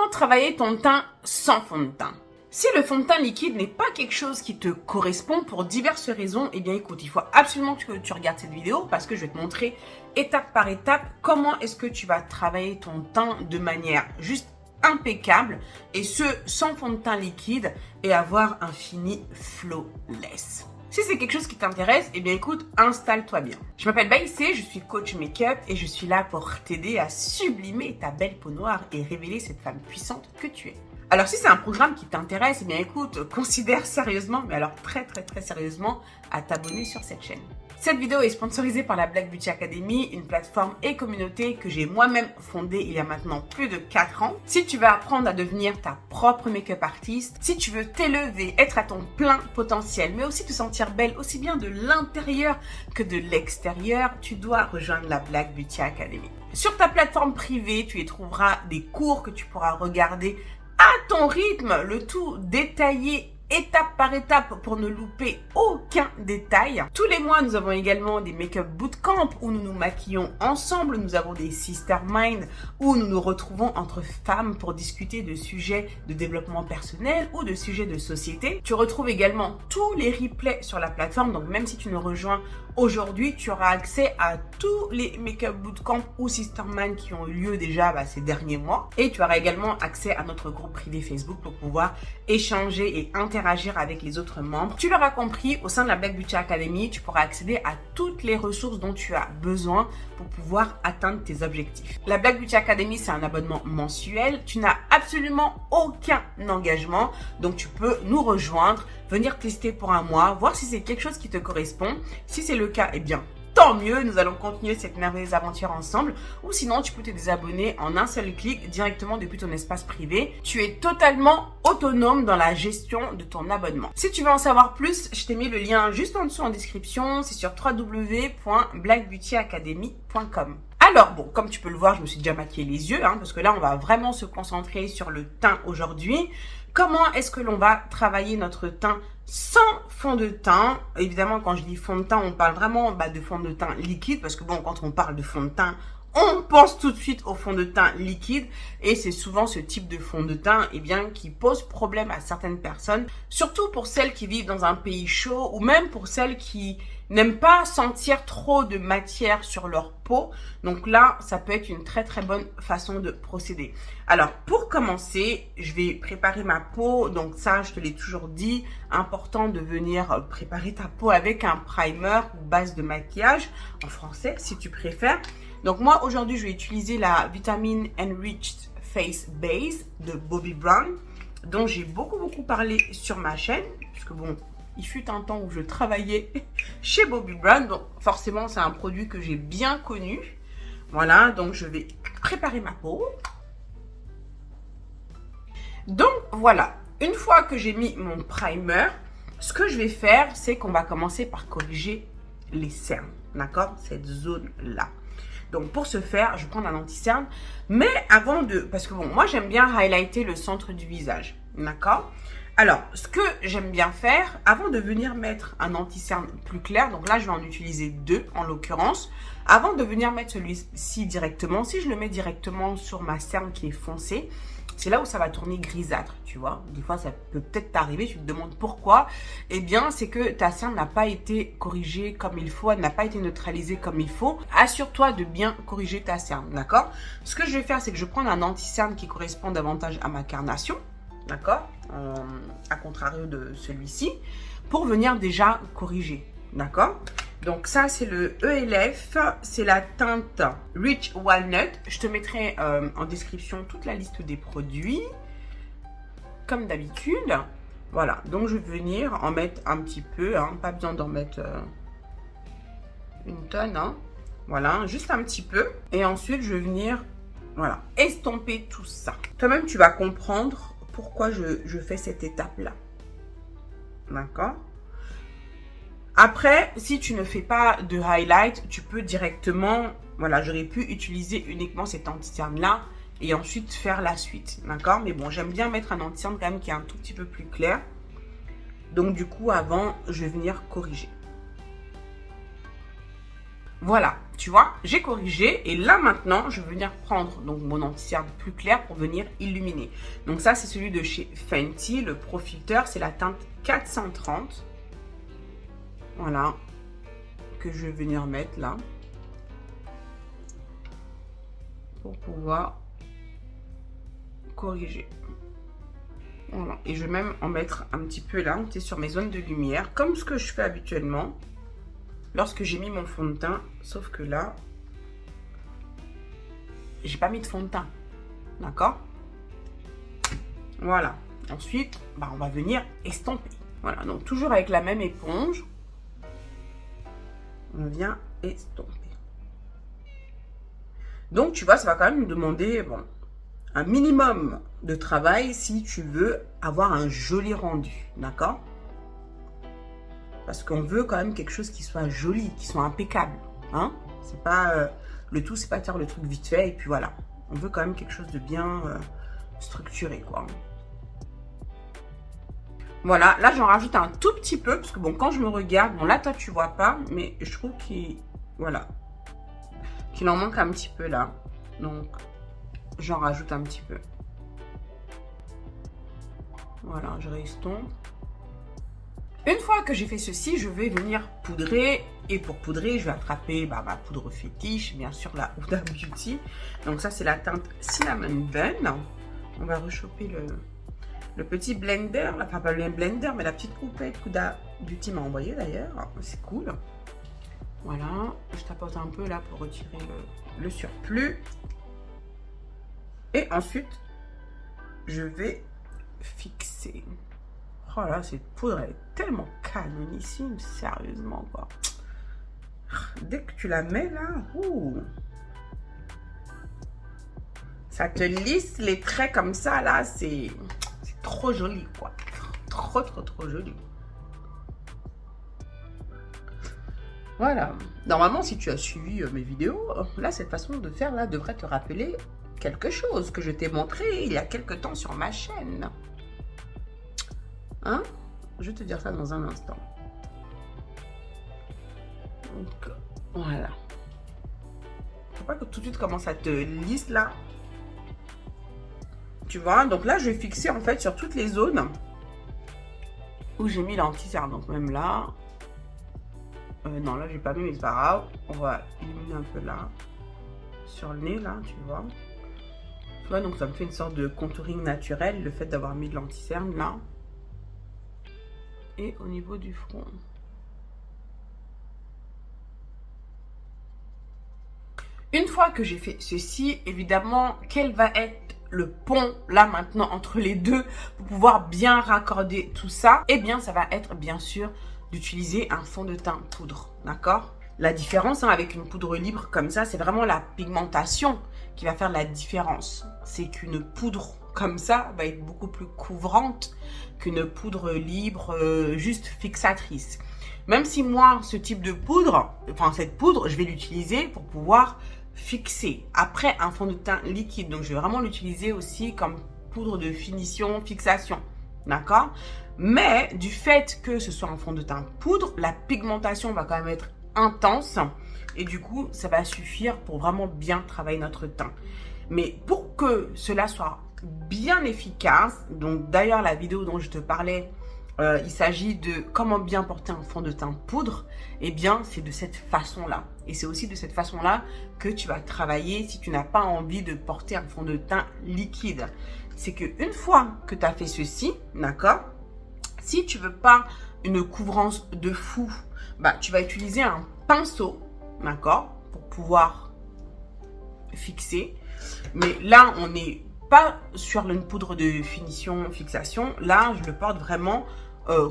Comment travailler ton teint sans fond de teint? Si le fond de teint liquide n'est pas quelque chose qui te correspond pour diverses raisons, eh bien écoute, il faut absolument que tu regardes cette vidéo parce que je vais te montrer étape par étape comment est-ce que tu vas travailler ton teint de manière juste impeccable et ce sans fond de teint liquide et avoir un fini flawless. Si c'est quelque chose qui t'intéresse, eh bien écoute, installe-toi bien. Je m'appelle Baïsé, je suis coach make-up et je suis là pour t'aider à sublimer ta belle peau noire et révéler cette femme puissante que tu es. Alors si c'est un programme qui t'intéresse, eh bien écoute, considère sérieusement, mais alors très sérieusement, à t'abonner sur cette chaîne. Cette vidéo est sponsorisée par la Black Beauty Academy, une plateforme et communauté que j'ai moi-même fondée il y a maintenant plus de 4 ans. Si tu veux apprendre à devenir ta propre make-up artiste, si tu veux t'élever, être à ton plein potentiel, mais aussi te sentir belle aussi bien de l'intérieur que de l'extérieur, tu dois rejoindre la Black Beauty Academy. Sur ta plateforme privée, tu y trouveras des cours que tu pourras regarder à ton rythme, le tout détaillé étape par étape pour ne louper aucun détail. Tous les mois, nous avons également des make-up bootcamp où nous nous maquillons ensemble. Nous avons des sister mind où nous nous retrouvons entre femmes pour discuter de sujets de développement personnel ou de sujets de société. Tu retrouves également tous les replays sur la plateforme. Donc même si tu nous rejoins aujourd'hui, tu auras accès à tous les make-up bootcamp ou sister mind qui ont eu lieu déjà ces derniers mois. Et tu auras également accès à notre groupe privé Facebook pour pouvoir échanger et interagir avec les autres membres. Tu l'auras compris, au sein de la Black Beauty Academy, tu pourras accéder à toutes les ressources dont tu as besoin pour pouvoir atteindre tes objectifs. La Black Beauty Academy, c'est un abonnement mensuel. Tu n'as absolument aucun engagement, donc tu peux nous rejoindre, venir tester pour un mois, voir si c'est quelque chose qui te correspond. Si c'est le cas, eh bien, tant mieux, nous allons continuer cette merveilleuse aventure ensemble. Ou sinon, tu peux te désabonner en un seul clic directement depuis ton espace privé. Tu es totalement autonome dans la gestion de ton abonnement. Si tu veux en savoir plus, je t'ai mis le lien juste en dessous en description. C'est sur www.blackbeautyacademy.com. Alors bon, comme tu peux le voir, je me suis déjà maquillé les yeux, parce que là, on va vraiment se concentrer sur le teint aujourd'hui. Comment est-ce que l'on va travailler notre teint sans fond de teint? Évidemment, quand je dis fond de teint, on parle vraiment de fond de teint liquide, parce que bon, quand on parle de fond de teint, on pense tout de suite au fond de teint liquide et c'est souvent ce type de fond de teint qui pose problème à certaines personnes, surtout pour celles qui vivent dans un pays chaud ou même pour celles qui n'aiment pas sentir trop de matière sur leur peau. Donc là, ça peut être une très bonne façon de procéder. Alors, pour commencer, je vais préparer ma peau. Donc ça, je te l'ai toujours dit, important de venir préparer ta peau avec un primer ou base de maquillage, en français si tu préfères. Donc moi, aujourd'hui, je vais utiliser la Vitamin Enriched Face Base de Bobbi Brown, dont j'ai beaucoup parlé sur ma chaîne, puisque bon, il fut un temps où je travaillais chez Bobbi Brown, donc forcément, c'est un produit que j'ai bien connu. Voilà, donc je vais préparer ma peau. Donc voilà, une fois que j'ai mis mon primer, ce que je vais faire, c'est qu'on va commencer par corriger les cernes, d'accord? Cette zone-là. Donc, pour ce faire, je vais prendre un anti-cerne. Mais avant de... Parce que bon, moi, j'aime bien highlighter le centre du visage. D'accord? Alors, ce que j'aime bien faire, avant de venir mettre un anti-cerne plus clair, donc là, je vais en utiliser 2 en l'occurrence. Avant de venir mettre celui-ci directement, si je le mets directement sur ma cerne qui est foncée, c'est là où ça va tourner grisâtre, tu vois. Des fois, ça peut peut-être t'arriver, tu te demandes pourquoi. Eh bien, c'est que ta cerne n'a pas été corrigée comme il faut, elle n'a pas été neutralisée comme il faut. Assure-toi de bien corriger ta cerne, d'accord? Ce que je vais faire, c'est que je vais prendre un anti-cerne qui correspond davantage à ma carnation, d'accord? À contrario de celui-ci, pour venir déjà corriger, d'accord? Donc ça, c'est le ELF, c'est la teinte Rich Walnut. Je te mettrai en description toute la liste des produits, comme d'habitude. Voilà, donc je vais venir en mettre un petit peu, pas besoin d'en mettre une tonne. Voilà, juste un petit peu. Et ensuite, je vais venir, voilà, estomper tout ça. Toi-même, tu vas comprendre pourquoi je fais cette étape-là. D'accord? Après, si tu ne fais pas de highlight, tu peux directement, voilà, j'aurais pu utiliser uniquement cet anti-cerne-là et ensuite faire la suite, d'accord? Mais bon, j'aime bien mettre un anti-cerne quand même qui est un tout petit peu plus clair. Donc du coup, avant, je vais venir corriger. Voilà, tu vois, j'ai corrigé et là maintenant, je vais venir prendre donc mon anti-cerne plus clair pour venir illuminer. Donc ça, c'est celui de chez Fenty, le Pro Filter, c'est la teinte 430. Voilà, que je vais venir mettre là pour pouvoir corriger. Voilà, et je vais même en mettre un petit peu là, tu sais, sur mes zones de lumière, comme ce que je fais habituellement lorsque j'ai mis mon fond de teint, sauf que là, j'ai pas mis de fond de teint, d'accord? Voilà, ensuite, on va venir estomper. Voilà, donc toujours avec la même éponge, on vient estomper. Donc, tu vois, ça va quand même nous demander, bon, un minimum de travail si tu veux avoir un joli rendu, d'accord? Parce qu'on veut quand même quelque chose qui soit joli, qui soit impeccable, hein? C'est pas, le tout, c'est pas de faire le truc vite fait et puis voilà. On veut quand même quelque chose de bien structuré, quoi. Voilà, là j'en rajoute un tout petit peu parce que bon, quand je me regarde, bon là toi tu vois pas, mais je trouve qu'il, voilà, qu'il en manque un petit peu là. Donc j'en rajoute un petit peu. Voilà, je restompe. Une fois que j'ai fait ceci, je vais venir poudrer. Et pour poudrer, je vais attraper ma poudre fétiche, bien sûr la Huda Beauty. Donc ça, c'est la teinte Cinnamon Bun. On va rechoper le petit blender, enfin pas le blender, mais la petite coupette qu'Huda Beauty m'a envoyée d'ailleurs. C'est cool. Voilà, je tapote un peu là pour retirer le surplus. Et ensuite, je vais fixer. Oh là, cette poudre, elle est tellement canonissime, sérieusement, quoi. Dès que tu la mets là, ça te lisse les traits comme ça, là, c'est trop joli, quoi. Trop, trop, trop joli. Voilà. Normalement, si tu as suivi mes vidéos, là, cette façon de faire, là, devrait te rappeler quelque chose que je t'ai montré il y a quelque temps sur ma chaîne. Hein? Je vais te dire ça dans un instant. Donc, voilà. Faut pas que tout de suite commence à te lisse là. Tu vois? Donc là, je vais fixer en fait sur toutes les zones où j'ai mis l'anti-cerne. Donc même là. Non, là, j'ai pas mis, mais c'est pas grave. On va illuminer un peu là. Sur le nez, là, tu vois. Tu vois, donc ça me fait une sorte de contouring naturel, le fait d'avoir mis de l'anti-cerne là. Et au niveau du front. Une fois que j'ai fait ceci, évidemment, quel va être le pont là maintenant entre les deux pour pouvoir bien raccorder tout ça? Eh bien, ça va être bien sûr d'utiliser un fond de teint poudre, d'accord? La différence avec une poudre libre comme ça, c'est vraiment la pigmentation qui va faire la différence. C'est qu'une poudre comme ça va être beaucoup plus couvrante qu'une poudre libre juste fixatrice. Même si moi, ce type de poudre, enfin cette poudre, je vais l'utiliser pour pouvoir fixer après un fond de teint liquide. Donc, je vais vraiment l'utiliser aussi comme poudre de finition, fixation, d'accord? Mais du fait que ce soit un fond de teint poudre, la pigmentation va quand même être intense et du coup, ça va suffire pour vraiment bien travailler notre teint. Mais pour que cela soit bien efficace, donc d'ailleurs la vidéo dont je te parlais, il s'agit de comment bien porter un fond de teint poudre, eh bien c'est de cette façon-là. Et c'est aussi de cette façon-là que tu vas travailler si tu n'as pas envie de porter un fond de teint liquide. C'est qu'une fois que tu as fait ceci, d'accord, si tu veux pas une couvrance de fou, tu vas utiliser un pinceau, d'accord, pour pouvoir fixer. Mais là, on n'est pas sur une poudre de finition, fixation. Là, je le porte vraiment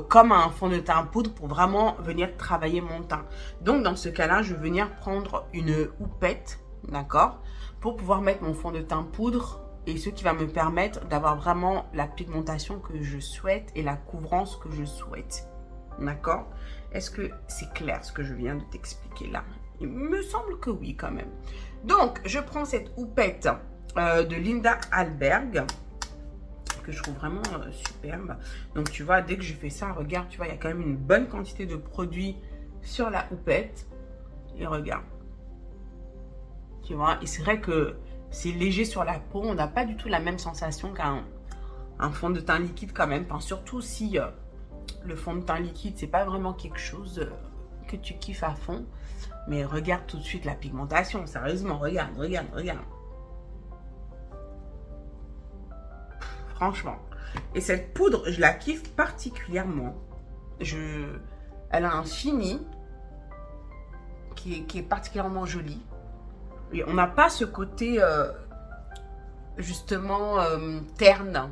comme un fond de teint poudre pour vraiment venir travailler mon teint. Donc, dans ce cas-là, je vais venir prendre une houppette, d'accord, pour pouvoir mettre mon fond de teint poudre et ce qui va me permettre d'avoir vraiment la pigmentation que je souhaite et la couvrance que je souhaite. D'accord? Est-ce que c'est clair ce que je viens de t'expliquer là? Il me semble que oui quand même. Donc, je prends cette houppette de Linda Alberg que je trouve vraiment superbe. Donc, tu vois, dès que je fais ça, regarde, tu vois, il y a quand même une bonne quantité de produits sur la houppette. Et regarde, tu vois. Et c'est vrai que c'est léger sur la peau. On n'a pas du tout la même sensation qu'un fond de teint liquide quand même. Enfin, surtout si le fond de teint liquide, c'est pas vraiment quelque chose que tu kiffes à fond. Mais regarde tout de suite la pigmentation. Sérieusement, regarde. Franchement. Et cette poudre, je la kiffe particulièrement. Elle a un fini qui est particulièrement joli. Et on n'a pas ce côté, justement, terne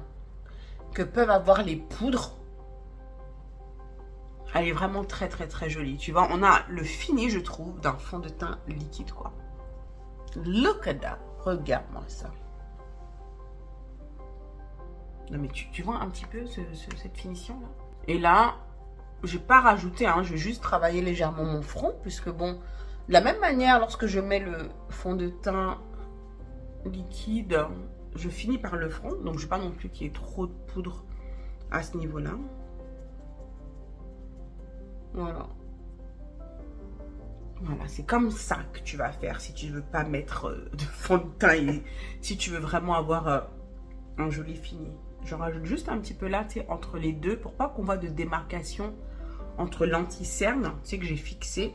que peuvent avoir les poudres. Elle est vraiment très, très, très jolie. Tu vois, on a le fini, je trouve, d'un fond de teint liquide, quoi. Look at that. Regarde-moi ça. Non, mais tu vois un petit peu cette finition-là? Et là, je n'ai pas rajouté, hein, je vais juste travailler légèrement mon front, puisque bon, de la même manière, lorsque je mets le fond de teint liquide, je finis par le front. Donc, je ne veux pas non plus qu'il y ait trop de poudre à ce niveau-là. Voilà. Voilà, c'est comme ça que tu vas faire si tu ne veux pas mettre de fond de teint et si tu veux vraiment avoir un joli fini. Je rajoute juste un petit peu là, tu sais, entre les deux pour pas qu'on voit de démarcation entre l'anti-cerne, tu sais, que j'ai fixé,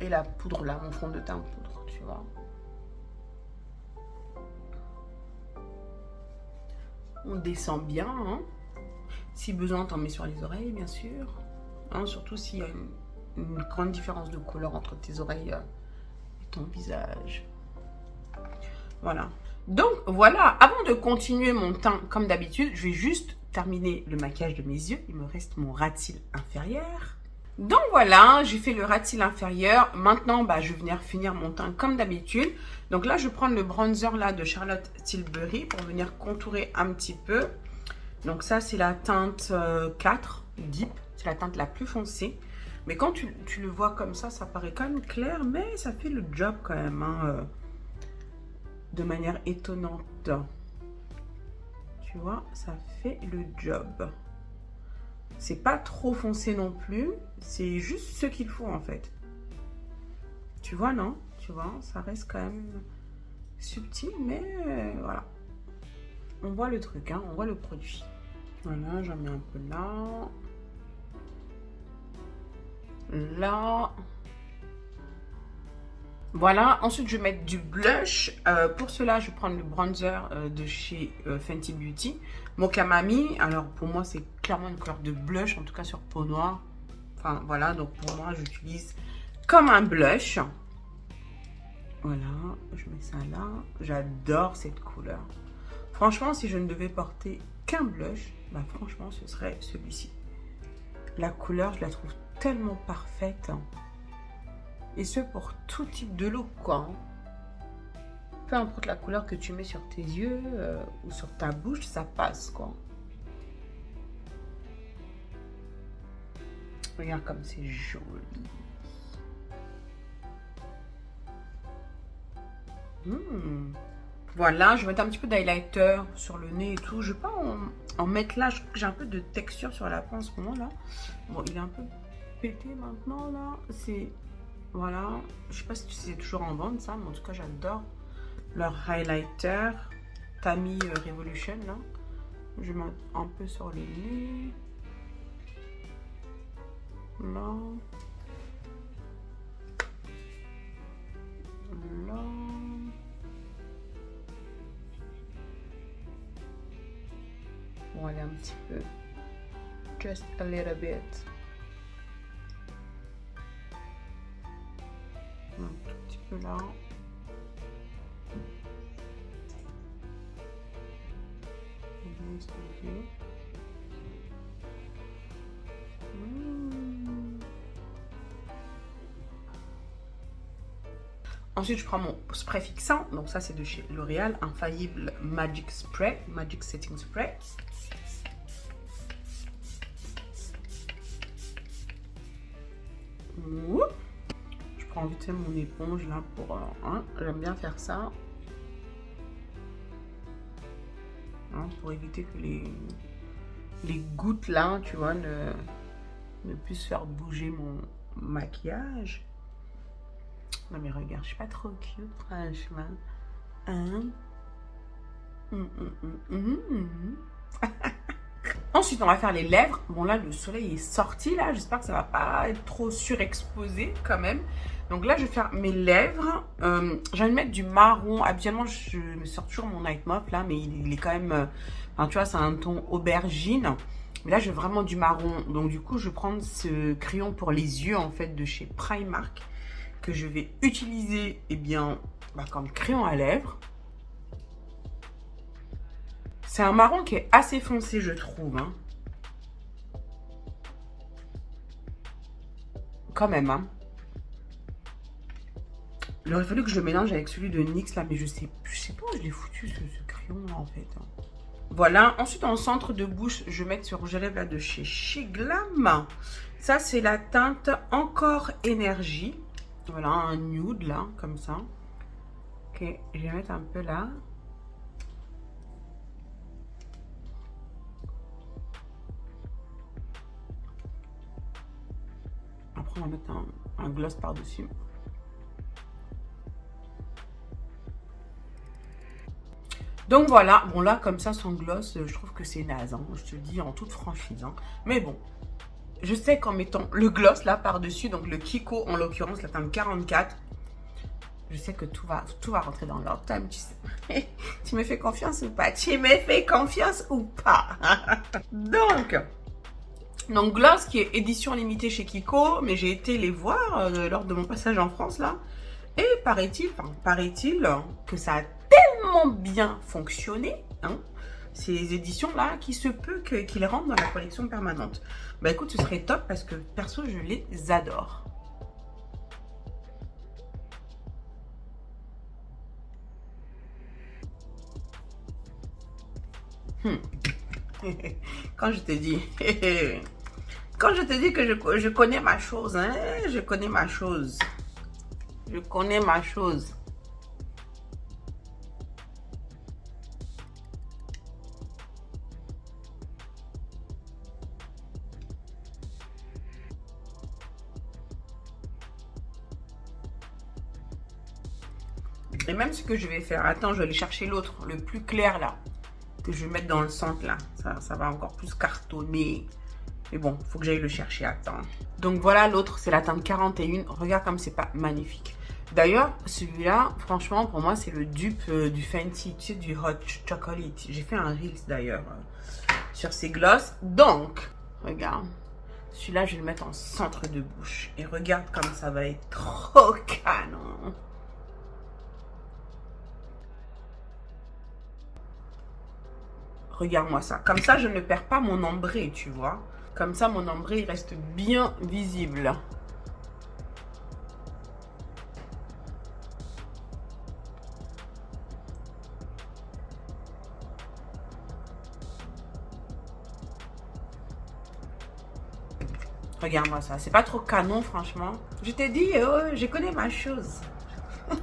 et la poudre là, mon fond de teint poudre, tu vois. On descend bien, hein. Si besoin, t'en mets sur les oreilles, bien sûr. Hein, surtout s'il y a une grande différence de couleur entre tes oreilles et ton visage. Voilà. Donc, voilà. Avant de continuer mon teint, comme d'habitude, je vais juste terminer le maquillage de mes yeux. Il me reste mon ras de cils inférieur. Donc, voilà. J'ai fait le ras de cils inférieur. Maintenant, je vais venir finir mon teint comme d'habitude. Donc là, je vais prendre le bronzer là de Charlotte Tilbury pour venir contourer un petit peu. Donc ça, c'est la teinte 4, Deep. C'est la teinte la plus foncée. Mais quand tu le vois comme ça paraît quand même clair. Mais ça fait le job quand même, hein, de manière étonnante. Tu vois, ça fait le job. C'est pas trop foncé non plus. C'est juste ce qu'il faut en fait. Tu vois, non? Tu vois, ça reste quand même subtil. Mais voilà. On voit le truc, hein, on voit le produit. Voilà, j'en mets un peu là. Là. Voilà, ensuite je vais mettre du blush. Pour cela, je vais prendre le bronzer de chez Fenty Beauty. Mocha Mami. Alors pour moi, c'est clairement une couleur de blush, en tout cas sur peau noire. Enfin voilà, donc pour moi, j'utilise comme un blush. Voilà, je mets ça là. J'adore cette couleur. Franchement, si je ne devais porter qu'un blush, franchement, ce serait celui-ci. La couleur, je la trouve tellement parfaite. Et ce, pour tout type de look, quoi. Peu importe la couleur que tu mets sur tes yeux ou sur ta bouche, ça passe, quoi. Regarde comme c'est joli. Voilà, je vais mettre un petit peu d'highlighter sur le nez et tout. Je ne vais pas en mettre là. Je trouve que j'ai un peu de texture sur la peau en ce moment là. Bon, il est un peu pété maintenant là. C'est... Voilà. Je sais pas si c'est toujours en vente ça, mais en tout cas, j'adore leur highlighter. Tammy Revolution là. Je vais mettre un peu sur le nez. Là. Là. On va aller un petit peu, just a little bit. Un tout petit peu là. Ensuite, je prends mon spray fixant. Donc ça, c'est de chez L'Oréal, Infaillible Magic Spray, Magic Setting Spray. Je prends vite fait mon éponge là pour... j'aime bien faire ça. Pour éviter que les gouttes là, tu vois, ne puissent faire bouger mon maquillage. Non mais regarde, je suis pas trop cute, franchement. Hein? Ensuite, on va faire les lèvres. Bon, là, le soleil est sorti, là. J'espère que ça va pas être trop surexposé, quand même. Donc là, je vais faire mes lèvres. J'ai envie de mettre du marron. Habituellement, je me sors toujours mon Night Mop, là. Mais il est quand même... Enfin, tu vois, c'est un ton aubergine. Mais là, j'ai vraiment du marron. Donc, du coup, je vais prendre ce crayon pour les yeux, en fait, de chez Primark. Que je vais utiliser, eh bien, comme crayon à lèvres. C'est un marron qui est assez foncé, je trouve. Hein. Quand même. Hein. Il aurait fallu que je le mélange avec celui de NYX, là. Mais je sais pas où je l'ai foutu, ce crayon-là, en fait. Voilà. Ensuite, en centre de bouche, je vais mettre ce rouge à lèvres, là, de chez Glam. Ça, c'est la teinte Encore Énergie. Voilà, un nude, là, comme ça. Ok, je vais mettre un peu là. Après, on va mettre un gloss par-dessus. Donc voilà, bon là, comme ça, son gloss, je trouve que c'est naze, hein, je te le dis en toute franchise. Hein. Mais bon, je sais qu'en mettant le gloss là par-dessus, donc le Kiko, en l'occurrence, la teinte 44, je sais que tout va rentrer dans l'ordre. Tu sais. Tu me fais confiance ou pas? Tu me fais confiance ou pas? Donc, gloss qui est édition limitée chez Kiko, mais j'ai été les voir lors de mon passage en France là. Et paraît-il que ça a tellement bien fonctionné, hein, ces éditions là, qu'il se peut qu'ils rentrent dans la collection permanente. Bah écoute, ce serait top parce que perso, je les adore. Quand je te dis... Quand je te dis que je connais ma chose, hein, je connais ma chose. Je connais ma chose. Et même ce que je vais faire, attends, je vais aller chercher l'autre, le plus clair là, que je vais mettre dans le centre là. Ça va encore plus cartonner. Mais bon, il faut que j'aille le chercher, attends. Donc voilà, l'autre, c'est la teinte 41. Regarde comme c'est pas magnifique. D'ailleurs, celui-là, franchement, pour moi, c'est le dupe du Fenty, tu sais, du Hot Chocolate. J'ai fait un Reels d'ailleurs sur ces glosses. Donc, regarde. Celui-là, je vais le mettre en centre de bouche. Et regarde comme ça va être trop canon. Regarde-moi ça. Comme ça, je ne perds pas mon ombré, tu vois. Comme ça, mon ombré, il reste bien visible. Regarde-moi ça. C'est pas trop canon, franchement. Je t'ai dit, oh, je connais ma chose.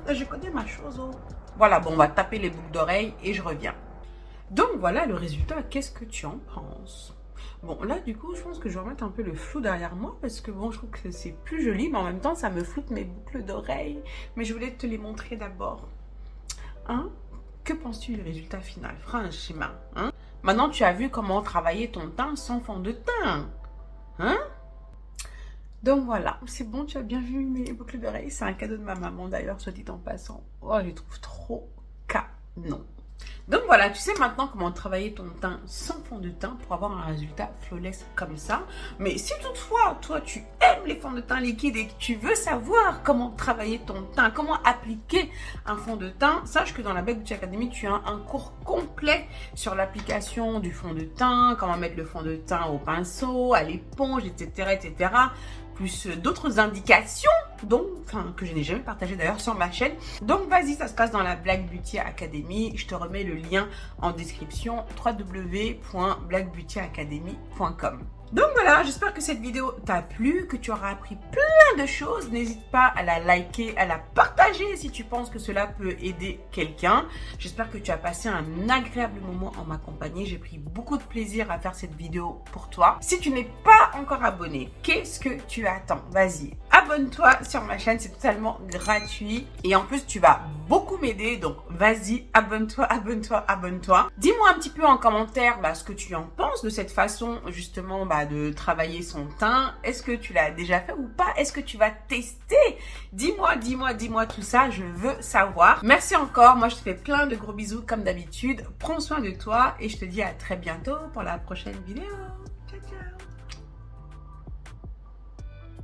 Je connais ma chose, oh. Voilà, bon, on va taper les boucles d'oreilles et je reviens. Donc, voilà le résultat. Qu'est-ce que tu en penses? Bon, là, du coup, je pense que je vais remettre un peu le flou derrière moi parce que, bon, je trouve que c'est plus joli, mais en même temps, ça me floute mes boucles d'oreilles. Mais je voulais te les montrer d'abord. Hein? Que penses-tu du résultat final? Franchement, hein? Maintenant, tu as vu comment travailler ton teint sans fond de teint. Hein? Donc voilà, c'est bon, tu as bien vu mes boucles d'oreilles. C'est un cadeau de ma maman d'ailleurs, soit dit en passant. Oh, je les trouve trop canon. Donc voilà, tu sais maintenant comment travailler ton teint sans fond de teint pour avoir un résultat flawless comme ça. Mais si toutefois, toi, tu aimes les fonds de teint liquides et que tu veux savoir comment travailler ton teint, comment appliquer un fond de teint, sache que dans la Black Beauty Academy, tu as un cours complet sur l'application du fond de teint, comment mettre le fond de teint au pinceau, à l'éponge, etc., etc., plus d'autres indications que je n'ai jamais partagé d'ailleurs sur ma chaîne. Donc vas-y, ça se passe dans la Black Beauty Academy. Je te remets le lien en description, www.blackbeautyacademy.com. Donc voilà, j'espère que cette vidéo t'a plu, que tu auras appris plein de choses. N'hésite pas à la liker, à la partager si tu penses que cela peut aider quelqu'un. J'espère que tu as passé un agréable moment en ma compagnie. J'ai pris beaucoup de plaisir à faire cette vidéo pour toi. Si tu n'es pas encore abonné, qu'est-ce que tu attends? Vas-y, abonne-toi. abonne-toi sur ma chaîne, c'est totalement gratuit. Et en plus, tu vas beaucoup m'aider, donc vas-y, abonne-toi, abonne-toi, abonne-toi. Dis-moi un petit peu en commentaire ce que tu en penses de cette façon justement de travailler son teint. Est-ce que tu l'as déjà fait ou pas? Est-ce que tu vas tester? Dis-moi tout ça, je veux savoir. Merci encore, moi je te fais plein de gros bisous comme d'habitude. Prends soin de toi et je te dis à très bientôt pour la prochaine vidéo. Ciao, ciao.